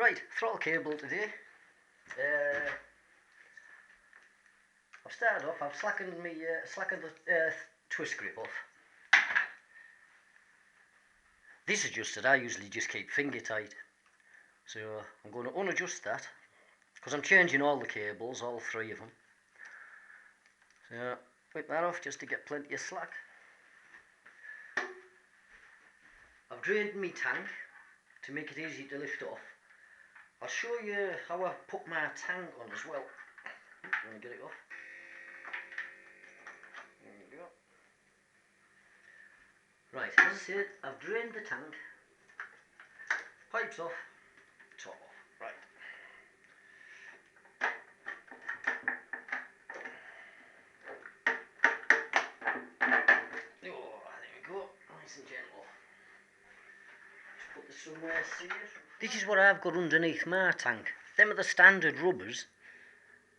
Right, throttle cable today. I've started off, I've slackened the twist grip off. This adjusted, I usually just keep finger tight. So I'm going to unadjust that, because I'm changing all the cables, all three of them. So whip that off just to get plenty of slack. I've drained my tank to make it easy to lift off. I'll show you how I put my tank on as well. Let me get it off. There you go. Right, as I said, I've drained the tank. Pipes off, top off. Right. Oh, there we go. Nice and gentle. Just put this somewhere safe. This is what I've got underneath my tank. Them are the standard rubbers.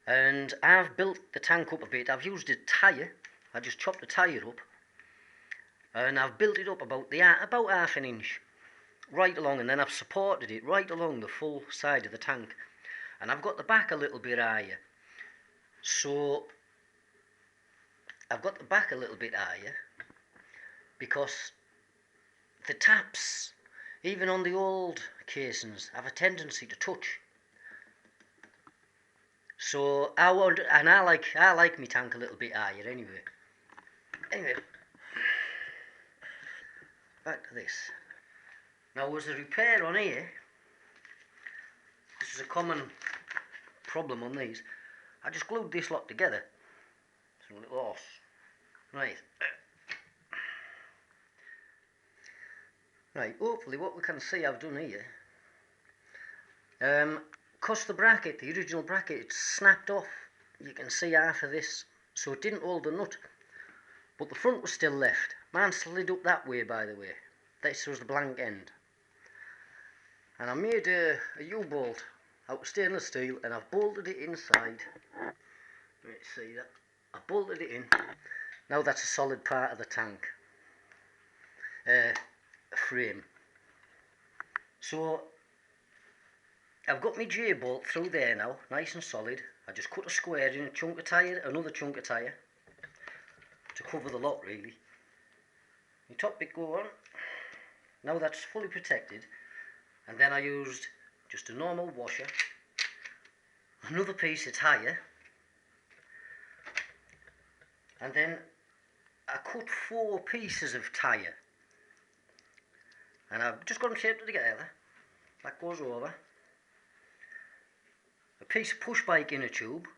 And I've built the tank up a bit. I've used a tyre. I just chopped the tyre up. And I've built it up about half an inch. Right along, and then I've supported it right along the full side of the tank. And I've got the back a little bit higher. So I've got the back a little bit higher because the taps, even on the old casings, have a tendency to touch. So I like my tank a little bit higher anyway. Anyway, back to this. Now, as a repair on here, this is a common problem on these. I just glued this lot together. It's a little horse. Right. Right, hopefully what we can see I've done here, because the bracket, the original bracket, it's snapped off. You can see half of this, so it didn't hold the nut. But the front was still left. Mine slid up that way, by the way. This was the blank end. And I made a U-bolt out of stainless steel, and I've bolted it inside. Let's see that. I bolted it in. Now that's a solid part of the tank frame. So I've got my J-bolt through there now, nice and solid. I just cut a square in a chunk of tyre, another chunk of tyre, to cover the lot really. The top bit go on. Now that's fully protected. And then I used just a normal washer, another piece of tyre, and then I cut 4 pieces of tyre, and I've just got them taped together. That goes over. A piece of push bike inner tube,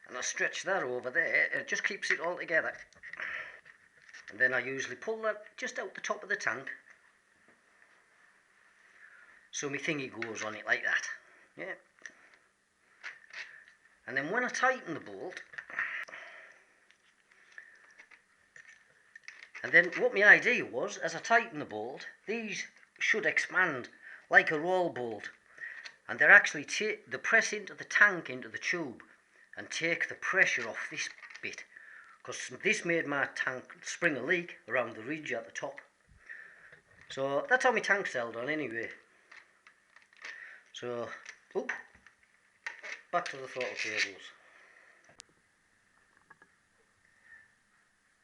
and I stretch that over there. It just keeps it all together. And then I usually pull that just out the top of the tank, so my thingy goes on it like that. Yeah. And then when I tighten the bolt, and then what my idea was, as I tighten the bolt, these should expand like a roll bolt, and they're actually they press into the tank, into the tube, and take the pressure off this bit, because this made my tank spring a leak around the ridge at the top. So that's how my tank's held on anyway. So, back to the throttle cables.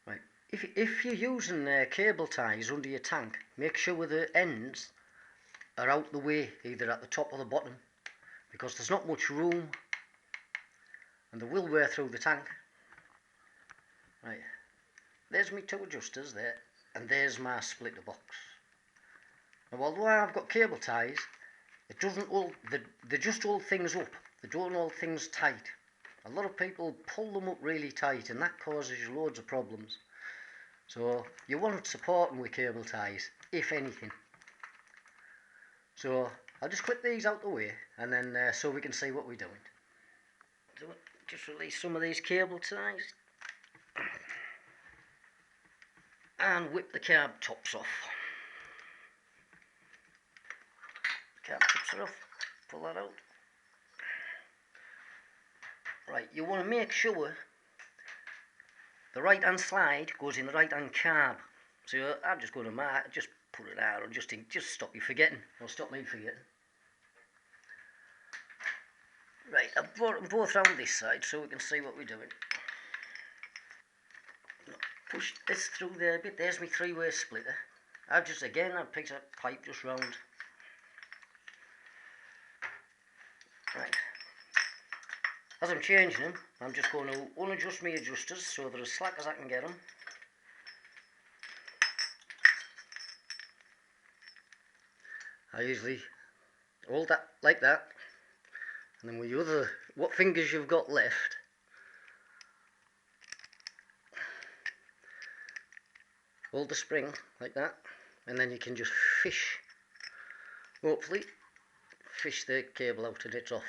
Right, if you're using cable ties under your tank, make sure the ends are out the way, either at the top or the bottom, because there's not much room, and they will wear through the tank. Right, there's my 2 adjusters there, and there's my splitter box. Now, although I've got cable ties, it doesn't hold, they just hold things up. They don't hold things tight. A lot of people pull them up really tight, and that causes you loads of problems. So you want supporting with cable ties, if anything. So I'll just clip these out the way, and then so we can see what we're doing. So just release some of these cable ties, and whip the carb tops off. Carb tops are off. Pull that out. Right, you want to make sure the right hand slide goes in the right hand carb. So I'm just going to just put it out, or just stop you forgetting, or stop me forgetting. Right, I've brought them both round this side so we can see what we're doing. Push this through there a bit. There's my three-way splitter. I've picked a pipe just round. Right. As I'm changing them, I'm just going to unadjust my adjusters so they're as slack as I can get them. I usually hold that like that, and then with your what fingers you've got left, hold the spring like that, and then you can just hopefully fish the cable out and it's off.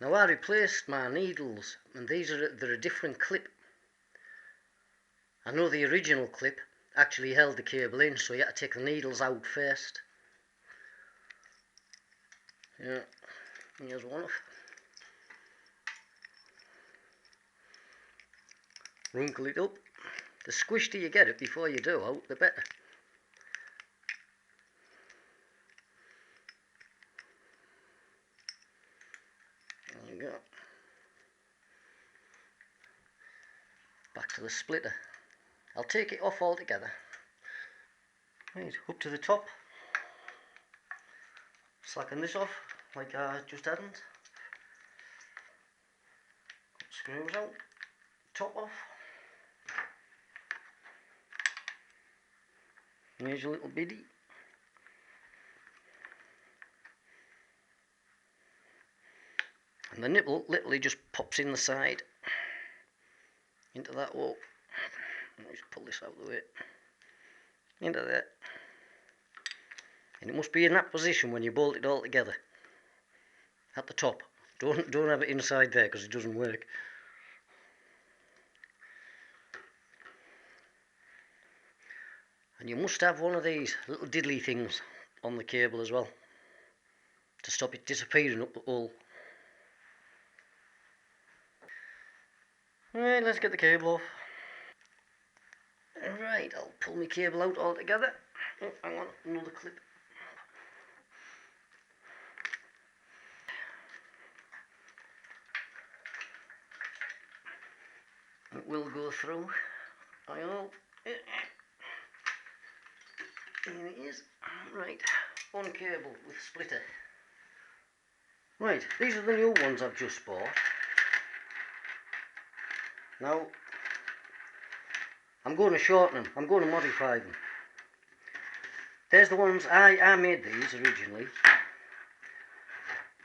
Now I replaced my needles, and they're a different clip. I know the original clip actually held the cable in, so you had to take the needles out first. Yeah, here's one off. Wrinkle it up. The squishier you get it before you do out, the better. There you go. Back to the splitter. I'll take it off altogether. Right, up to the top. Slacken this off like I just hadn't. Screws out. Top off. Here's your little biddy. And the nipple literally just pops in the side into that hole. Let me just pull this out of the way. Into there. And it must be in that position when you bolt it all together. At the top. Don't have it inside there because it doesn't work. And you must have one of these little diddly things on the cable as well to stop it disappearing up the hole. Right, let's get the cable off. Right, I'll pull my cable out altogether. Oh, hang on, another clip. It will go through. I know. Here it is. Right, one cable with splitter. Right, these are the new ones I've just bought. Now, I'm going to shorten them. I'm going to modify them. There's the ones, I made these originally.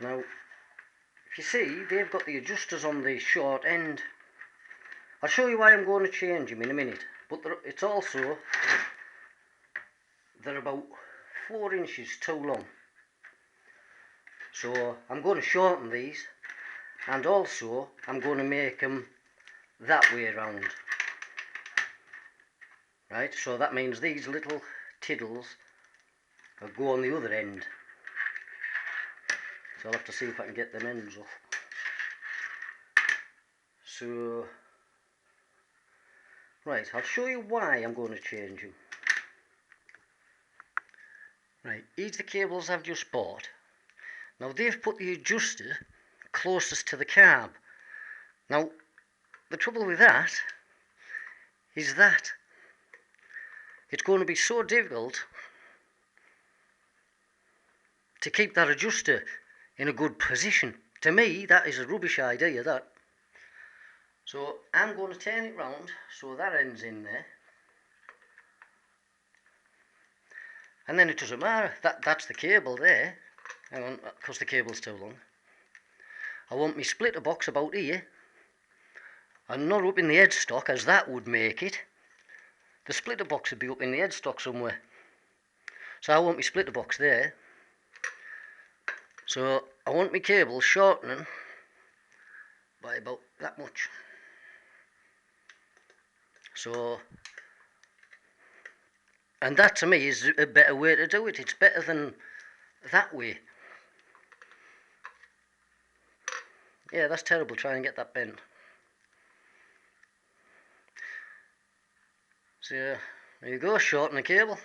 Now, if you see, they've got the adjusters on the short end. I'll show you why I'm going to change them in a minute. But it's also, they're about 4 inches too long. So I'm going to shorten these, and also I'm going to make them that way around. Right, so that means these little tiddles will go on the other end. So I'll have to see if I can get them ends off. So, right, I'll show you why I'm going to change them. Right, these are the cables I've just bought. Now they've put the adjuster closest to the carb. Now, the trouble with that is that it's going to be so difficult to keep that adjuster in a good position. To me, that is a rubbish idea, that. So I'm going to turn it round so that ends in there. And then it doesn't matter, that's the cable there. Hang on, because the cable's too long. I want my splitter box about here, and not up in the headstock as that would make it. The splitter box would be up in the headstock somewhere. So I want my splitter box there. So I want my cable shortening by about that much. So, and that to me is a better way to do it. It's better than that way. Yeah, that's terrible trying to get that bent. So, There you go, shorten the cable.